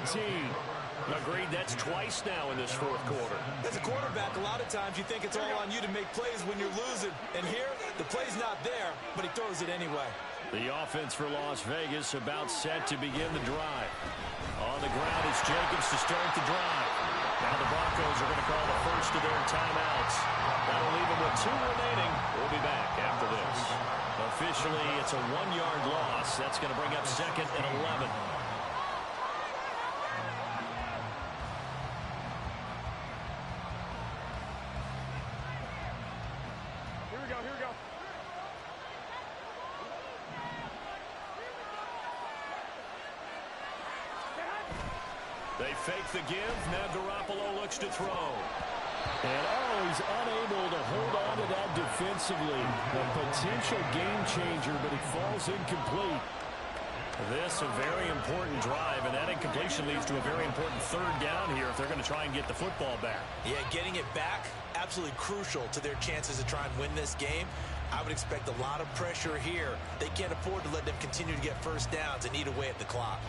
Agreed, that's twice now in this 4th quarter. As a quarterback, a lot of times you think it's all on you to make plays when you're losing. And here, the play's not there, but he throws it anyway. The offense for Las Vegas about set to begin the drive. On the ground is Jacobs to start the drive. Now the Broncos are going to call the first of their timeouts. That'll leave them with 2 remaining. We'll be back after this. Officially, it's a 1-yard loss. That's going to bring up 2nd and 11. Here we go, here we go. They fake the give. Now Garoppolo looks to throw. And he's unable to hold on to that defensively. A potential game changer, but it falls incomplete. This a very important drive, and that incompletion leads to a very important third down here if they're going to try and get the football back. Yeah, getting it back, absolutely crucial to their chances to try and win this game. I would expect a lot of pressure here. They can't afford to let them continue to get first downs and eat away at the clock.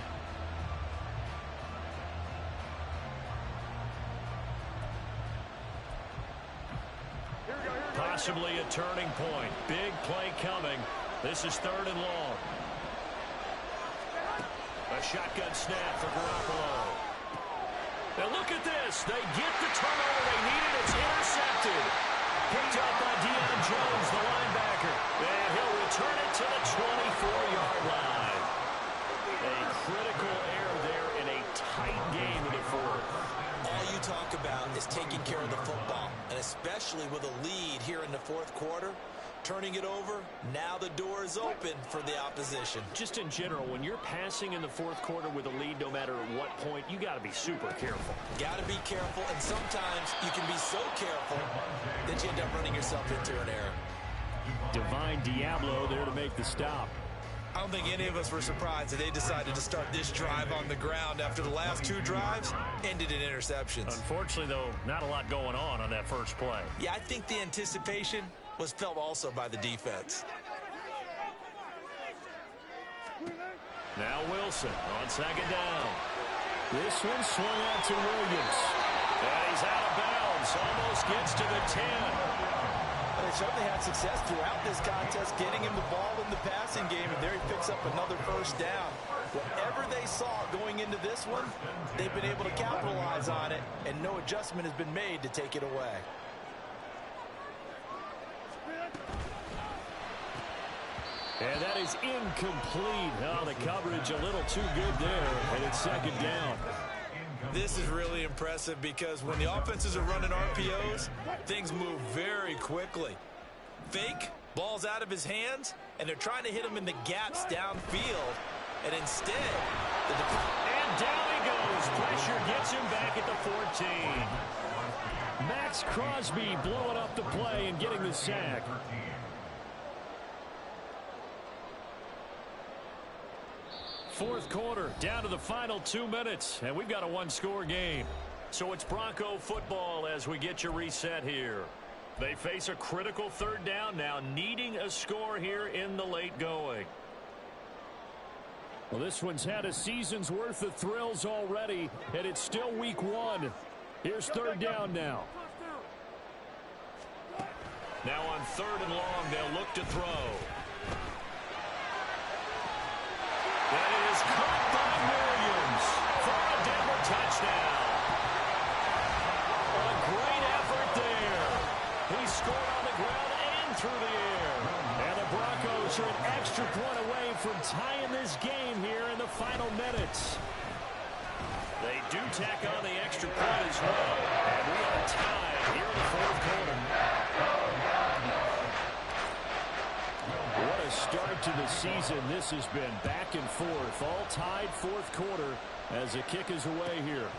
Possibly a turning point. Big play coming. This is 3rd and long. A shotgun snap for Garoppolo. Now look at this. They get the turnover they needed. It's intercepted. Picked up by Deion Jones, the linebacker. And he'll return it to the 24-yard line. A critical error there in a tight game in the 4th. All you talk about is taking care of the football, and especially with a lead here in the 4th quarter. Turning it over, now the door is open for the opposition. Just in general, when you're passing in the 4th quarter with a lead, no matter at what point, you got to be super careful. Got to be careful, and sometimes you can be so careful that you end up running yourself into an error. Divine Diablo there to make the stop. I don't think any of us were surprised that they decided to start this drive on the ground after the last 2 drives ended in interceptions. Unfortunately, though, not a lot going on that first play. Yeah, I think the anticipation was felt also by the defense. Now Wilson on 2nd down. This one swung out to Williams. And he's out of bounds. Almost gets to the 10. They certainly had success throughout this contest, getting him the ball in the passing game, and there he picks up another first down. Whatever they saw going into this one, they've been able to capitalize on it, and no adjustment has been made to take it away. And that is incomplete. Oh, the coverage a little too good there, and it's 2nd down. This is really impressive because when the offenses are running RPOs, things move very quickly. Fake, ball's out of his hands, and they're trying to hit him in the gaps downfield. And instead, and down he goes. Pressure gets him back at the 14. Max Crosby blowing up the play and getting the sack. Fourth quarter, down to the final 2 minutes, and we've got a 1-score game. So it's Bronco football as we get you reset here. They face a critical 3rd down now, needing a score here in the late going. Well, this one's had a season's worth of thrills already, and it's still week 1. Here's 3rd down now. Now on 3rd and long, they'll look to throw. That is caught by Williams for a Denver touchdown. A great effort there. He scored on the ground and through the air. And the Broncos are an extra point away from tying this game here in the final minutes. They do tack on the extra point as well. And we are tied here in the 4th quarter. What a start to the season this has been. Back and forth, all tied 4th quarter as the kick is away here.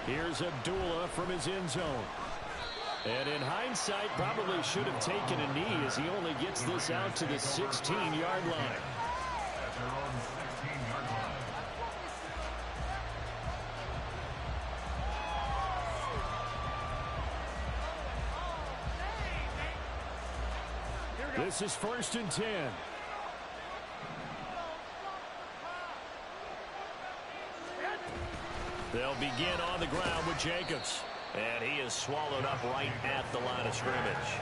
Here's Abdullah from his end zone. And in hindsight, probably should have taken a knee as he only gets this out to the 16-yard line. At their own 16-yard line. This is 1st and 10. They'll begin on the ground with Jacobs. And he is swallowed up right at the line of scrimmage.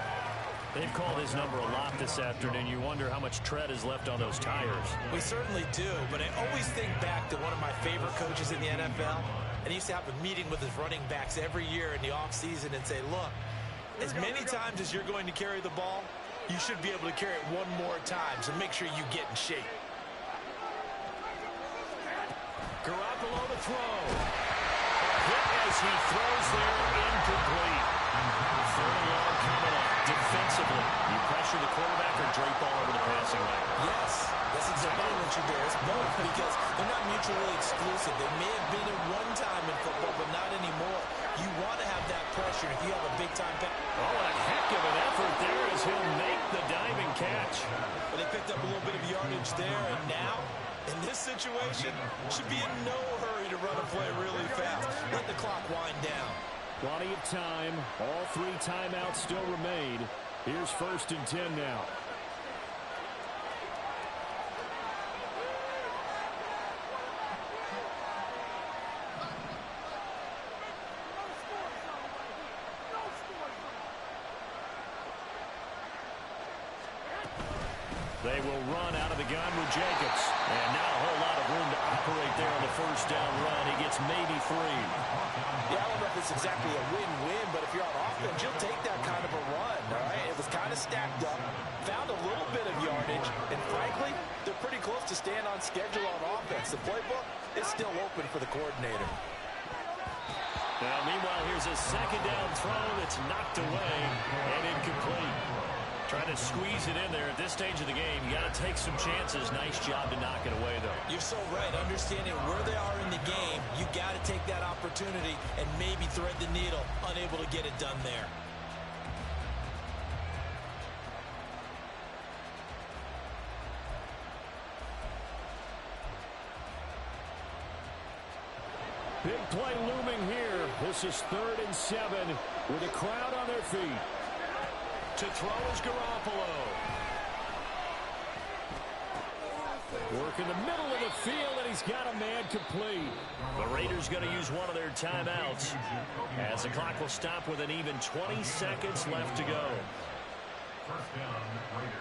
They've called his number a lot this afternoon. You wonder how much tread is left on those tires. We certainly do, but I always think back to one of my favorite coaches in the NFL. And he used to have a meeting with his running backs every year in the offseason and say, look, as many times as you're going to carry the ball, you should be able to carry it one more time, so make sure you get in shape. Garoppolo to throw. Hit as he throws there, incomplete. 3rd and long coming up. Defensively, you pressure the quarterback or drape all over the passing lane? Yes, that's exactly what you do. It's both because they're not mutually exclusive. They may have been at one time in football, but not anymore. You want to have that pressure if you have a big-time pass. Oh, a heck of an effort there as he'll make the diving catch. But they picked up a little bit of yardage there, and now In this situation, should be in no hurry to run a play really fast. Let the clock wind down. Plenty of time. All 3 timeouts still remain. Here's 1st and 10 now. They will run out of the gun with Jacobs. And not a whole lot of room to operate there on the 1st down run. He gets maybe 3. Yeah, I don't know if it's exactly a win-win, but if you're on offense, you'll take that kind of a run, all right? It was kind of stacked up, found a little bit of yardage, and frankly, they're pretty close to staying on schedule on offense. The playbook is still open for the coordinator. Now, meanwhile, here's a 2nd down throw that's knocked away and incomplete. Trying to squeeze it in there at this stage of the game. You got to take some chances. Nice job to knock it away, though. You're so right. Understanding where they are in the game, you got to take that opportunity and maybe thread the needle. Unable to get it done there. Big play looming here. This is 3rd and 7 with a crowd on their feet. To throw is Garoppolo. Work in the middle of the field, and he's got a man complete. The Raiders going to use one of their timeouts as the clock will stop with an even 20 seconds left to go. 1st down, Raiders.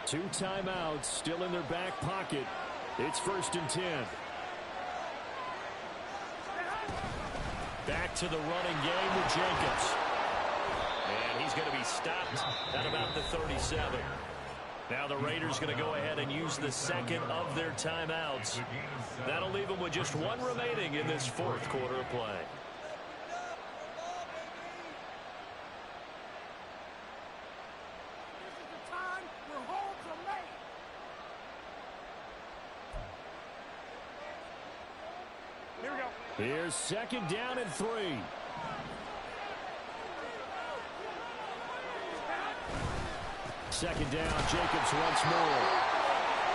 Two timeouts still in their back pocket. It's 1st and 10. Back to the running game with Jacobs. And he's going to be stopped at about the 37. Now the Raiders going to go ahead and use the 2nd of their timeouts. That'll leave them with just 1 remaining in this 4th quarter of play. Here's 2nd down and 3. Second down, Jacobs once more.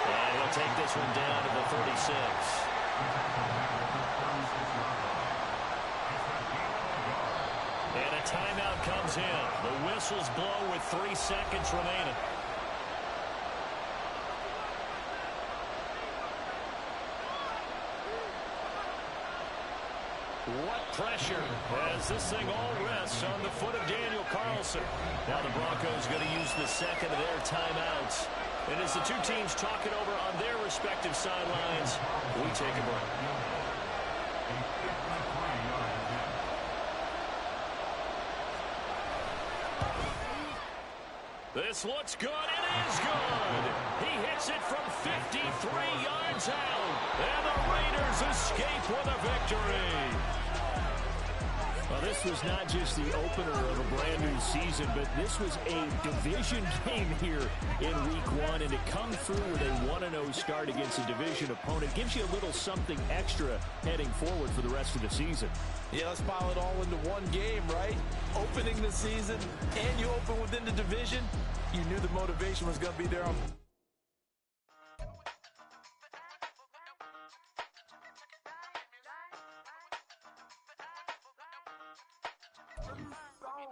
And he'll take this one down to the 36. And a timeout comes in. The whistles blow with 3 seconds remaining. What pressure as this thing all rests on the foot of Daniel Carlson. Now the Broncos going to use the 2nd of their timeouts. And as the 2 teams talk it over on their respective sidelines, we take a break. This looks good. It is good. He hits it from 53 yards out. And the Raiders escape with a victory. Well, this was not just the opener of a brand new season, but this was a division game here in week 1. And to come through with a 1-0 start against a division opponent gives you a little something extra heading forward for the rest of the season. Yeah, let's pile it all into one game, right? Opening the season, and you open within the division. You knew the motivation was going to be there on.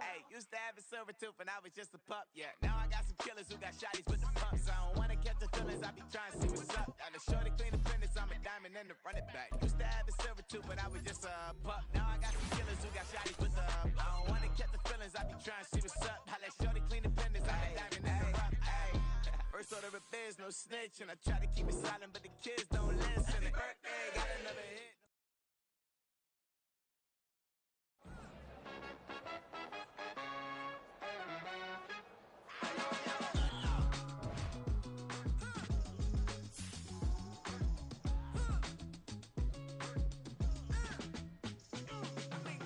Hey, used to have a silver tooth when I was just a pup, yeah. Now I got some killers who got shotties with the pumps. I don't wanna catch the feelings, I be trying to see what's up. And the shorty clean the fitness, I'm a diamond and the run it back. Used to have a silver tooth, but I was just a pup. Now I got some killers who got shotties with the I don't wanna catch the feelings, I be trying to see what's up. I let shorty clean the fitness, I'm a diamond and the rough. First order of biz, no snitch, and I try to keep it silent, but the kids don't listen. Birthday, got another hit.